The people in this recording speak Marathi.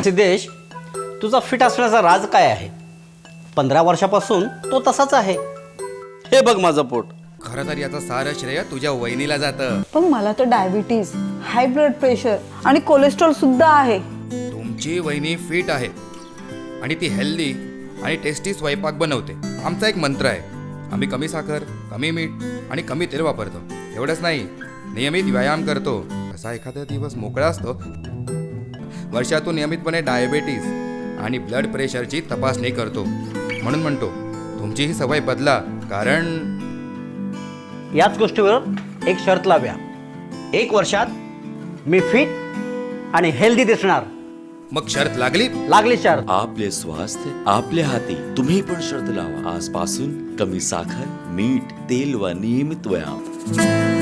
सिद्धेश, तुझा फिट असण्याचा राज काय आहे? 15 वर्षापासून तो तसाच आहे. हे बघ माझं पोट. खरं तर याचं सारं श्रेय तुझ्या वहिनीला जातं. पण मला तर डायबिटीज, हाय ब्लड प्रेशर आणि कोलेस्ट्रॉल सुद्धा आहे. तुमची वहिनी फिट आहे आणि ती हेल्दी आणि टेस्टी स्वयंपाक बनवते. आमचा एक मंत्र आहे, आम्ही कमी साखर, कमी मीठ आणि कमी तेल वापरतो. एवढंच नाही, नियमित व्यायाम करतो. असा एखादा दिवस मोकळा असतो वर्षातून नियमितपणे डायबिटीज आणि ब्लड प्रेशरची तपासणी करतो. म्हणून म्हणतो तुमची ही सवय बदला, कारण याच गोष्टीवर एक शर्त लावूया. 1 वर्षात मी फिट आणि हेल्दी दिसणार. मग शर्त लागली. लागली शर्त. आपले स्वास्थ्य आपल्या हाती. तुम्ही पण शर्त लावा. आजपासून कमी साखर, मीठ, तेल व नियमित व्यायाम.